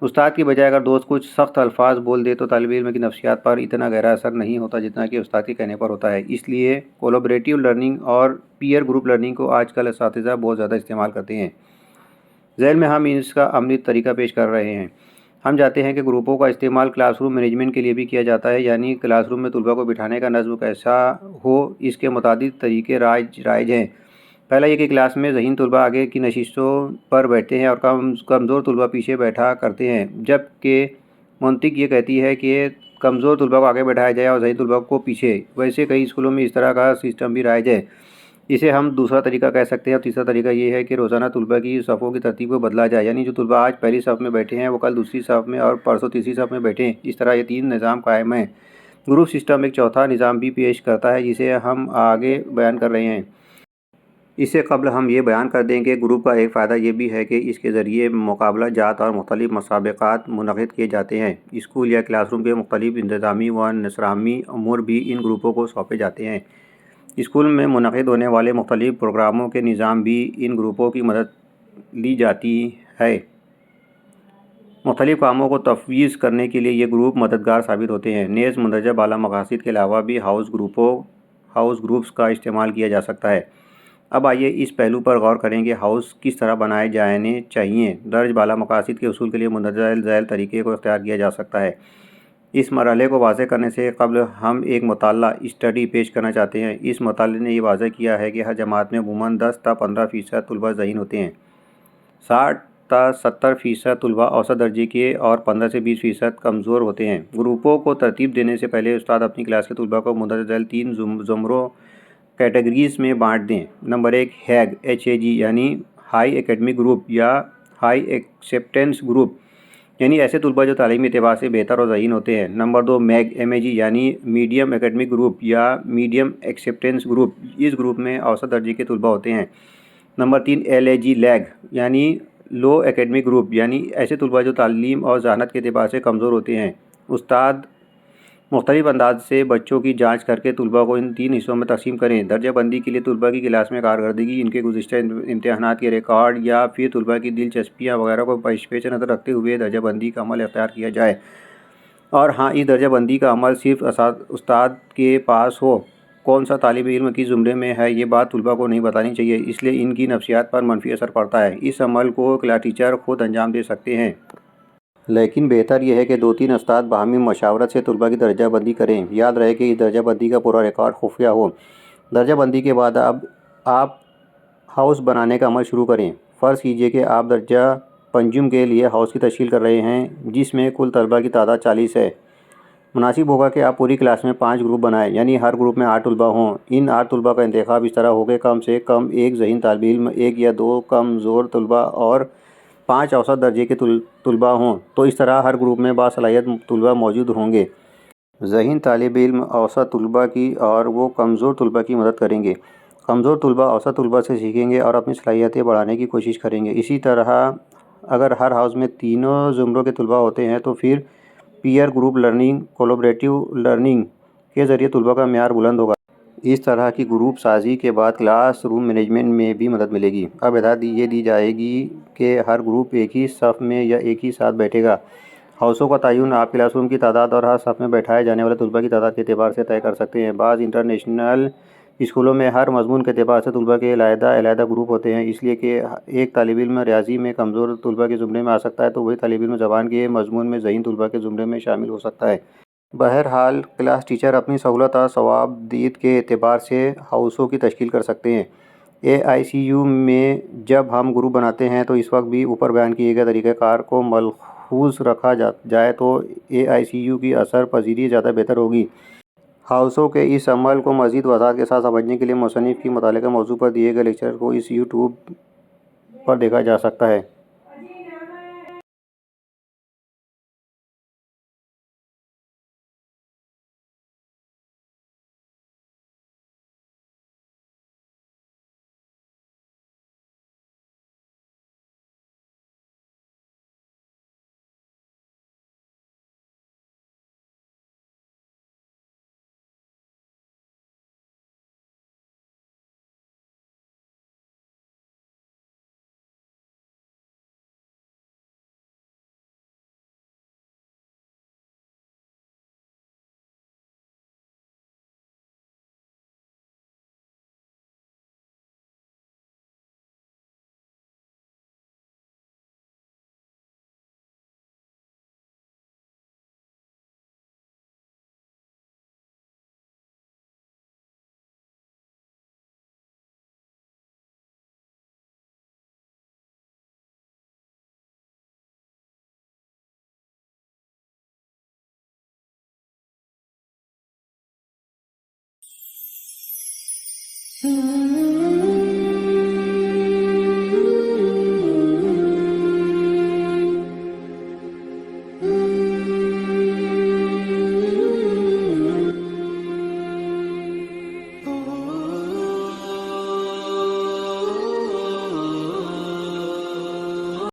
استاد کی بجائے اگر دوست کچھ سخت الفاظ بول دے تو طالب علم کی نفسیات پر اتنا گہرا اثر نہیں ہوتا جتنا کہ استاد کے کہنے پر ہوتا ہے۔ اس لیے کولیبریٹیو لرننگ اور پیئر گروپ لرننگ کو آج کل اساتذہ بہت زیادہ استعمال کرتے ہیں۔ ذیل میں ہم اس کا عملی طریقہ پیش کر رہے ہیں۔ ہم چاہتے ہیں کہ گروپوں کا استعمال کلاس روم مینجمنٹ کے لیے بھی کیا جاتا ہے، یعنی کلاس روم میں طلبہ کو بٹھانے کا نظم کیسا ہو، اس کے متعدد طریقے رائج ہیں۔ پہلا یہ کہ کلاس میں ذہین طلبہ آگے کی نشستوں پر بیٹھتے ہیں اور کمزور طلبہ پیچھے بیٹھا کرتے ہیں، جبکہ منطق یہ کہتی ہے کہ کمزور طلبہ کو آگے بیٹھایا جائے اور ذہین طلبہ کو پیچھے۔ ویسے کئی اسکولوں میں اس طرح کا سسٹم بھی رائج ہے۔ اسے ہم دوسرا طریقہ کہہ سکتے ہیں، اور تیسرا طریقہ یہ ہے کہ روزانہ طلبہ کی صفوں کی ترتیب کو بدلا جائے، یعنی جو طلبہ آج پہلی صف میں بیٹھے ہیں وہ کل دوسری صف میں اور پرسوں تیسری صف میں بیٹھیں۔ اس طرح یہ 3 نظام قائم ہیں۔ گروپ سسٹم ایک چوتھا نظام بھی پیش کرتا ہے جسے ہم آگے بیان کر رہے ہیں۔ اس سے قبل ہم یہ بیان کر دیں کہ گروپ کا ایک فائدہ یہ بھی ہے کہ اس کے ذریعے مقابلہ جات اور مختلف مسابقات منعقد کیے جاتے ہیں۔ اسکول یا کلاس روم کے مختلف انتظامی و نصابی امور بھی ان گروپوں کو سونپے جاتے ہیں۔ اسکول میں منعقد ہونے والے مختلف پروگراموں کے نظام بھی ان گروپوں کی مدد لی جاتی ہے۔ مختلف کاموں کو تفویض کرنے کے لیے یہ گروپ مددگار ثابت ہوتے ہیں۔ نیز مندرجہ بالا مقاصد کے علاوہ بھی ہاؤس گروپس کا استعمال کیا جا سکتا ہے۔ اب آئیے اس پہلو پر غور کریں کہ ہاؤس کس طرح بنائے جانے چاہئیں۔ درج بالا مقاصد کے حصول کے لیے مندرجہ ذیل طریقے کو اختیار کیا جا سکتا ہے۔ اس مرحلے کو واضح کرنے سے قبل ہم ایک مطالعہ اسٹڈی پیش کرنا چاہتے ہیں۔ اس مطالعے نے یہ واضح کیا ہے کہ ہر جماعت میں عموماً 10 تا 15% طلبہ ذہین ہوتے ہیں، 60 تا 70% طلبہ اوسط درجے کے اور 15 سے 20% کمزور ہوتے ہیں۔ گروپوں کو ترتیب دینے سے پہلے استاد اپنی کلاس کے طلبہ کو مندرجہ ذیل 3 زمروں کیٹیگریز میں بانٹ دیں۔ نمبر 1 HAG یعنی ہائی ایکیڈمک گروپ یا ہائی ایکسیپٹنس گروپ، یعنی ایسے طلبہ جو تعلیمی اعتبار سے بہتر اور ذہین ہوتے ہیں۔ نمبر 2 MAG یعنی میڈیم ایکیڈمک گروپ یا میڈیم ایکسیپٹنس گروپ، اس گروپ میں اوسط درجے کے طلبہ ہوتے ہیں۔ نمبر 3 LAG یعنی لو ایکیڈمک گروپ، یعنی ایسے طلبہ جو تعلیم اور ذہانت کے اعتبار سے کمزور ہوتے ہیں۔ استاد مختلف انداز سے بچوں کی جانچ کر کے طلبہ کو ان 3 حصوں میں تقسیم کریں۔ درجہ بندی کے لیے طلبہ کی کلاس میں کارکردگی، ان کے گزشتہ امتحانات کے ریکارڈ یا پھر طلبہ کی دلچسپیاں وغیرہ کو پیش نظر رکھتے ہوئے درجہ بندی کا عمل اختیار کیا جائے۔ اور ہاں، اس درجہ بندی کا عمل صرف استاد کے پاس ہو۔ کون سا طالب علم کس زمرے میں ہے یہ بات طلبہ کو نہیں بتانی چاہیے، اس لیے ان کی نفسیات پر منفی اثر پڑتا ہے۔ اس عمل کو کلاس ٹیچر خود انجام دے سکتے ہیں، لیکن بہتر یہ ہے کہ 2-3 استاد باہمی مشاورت سے طلبہ کی درجہ بندی کریں۔ یاد رہے کہ اس درجہ بندی کا پورا ریکارڈ خفیہ ہو۔ درجہ بندی کے بعد اب آپ ہاؤس بنانے کا عمل شروع کریں۔ فرض کیجئے کہ آپ درجہ پنجم کے لیے ہاؤس کی تشکیل کر رہے ہیں جس میں کل طلبہ کی تعداد 40 ہے۔ مناسب ہوگا کہ آپ پوری کلاس میں 5 گروپ بنائیں، یعنی ہر گروپ میں 8 طلبہ ہوں۔ ان 8 طلبہ کا انتخاب اس طرح ہو کہ کم سے کم ایک ذہین طالب علم، 1 یا 2 کمزور طلبہ اور 5 اوسط درجے کے طلبہ ہوں۔ تو اس طرح ہر گروپ میں باصلاحیت طلبہ موجود ہوں گے۔ ذہین طالب علم اوسط طلبہ کی اور وہ کمزور طلبہ کی مدد کریں گے۔ کمزور طلبہ اوسط طلبہ سے سیکھیں گے اور اپنی صلاحیتیں بڑھانے کی کوشش کریں گے۔ اسی طرح اگر ہر ہاؤس میں تینوں زمروں کے طلبہ ہوتے ہیں تو پھر peer group learning, collaborative learning کے ذریعے طلبہ کا معیار بلند ہوگا۔ اس طرح کی گروپ سازی کے بعد کلاس روم مینجمنٹ میں بھی مدد ملے گی۔ اب ہدایت یہ دی جائے گی کہ ہر گروپ ایک ہی صف میں یا ایک ہی ساتھ بیٹھے گا۔ ہاؤسوں کا تعین آپ کلاس روم کی تعداد اور ہر صف میں بیٹھائے جانے والے طلبہ کی تعداد کے اعتبار سے طے کر سکتے ہیں۔ بعض انٹرنیشنل اسکولوں میں ہر مضمون کے اعتبار سے طلبہ کے علیحدہ گروپ ہوتے ہیں، اس لیے کہ ایک طالب علم ریاضی میں کمزور طلبہ کے زمرے میں آ سکتا ہے تو وہی طالب علم زبان کے مضمون میں ذہین طلبہ کے زمرے میں شامل ہو سکتا ہے۔ بہرحال کلاس ٹیچر اپنی سہولت اور ثوابدید کے اعتبار سے ہاؤسوں کی تشکیل کر سکتے ہیں۔ AICU میں جب ہم گروپ بناتے ہیں تو اس وقت بھی اوپر بیان کیے گئے طریقہ کار کو محفوظ رکھا جائے تو AICU کی اثر پذیری زیادہ بہتر ہوگی۔ ہاؤسوں کے اس عمل کو مزید وضاحت کے ساتھ سمجھنے کے لیے مصنف کی متعلقہ موضوع پر دیے گئے لیکچر کو اس YouTube پر دیکھا جا سکتا ہے۔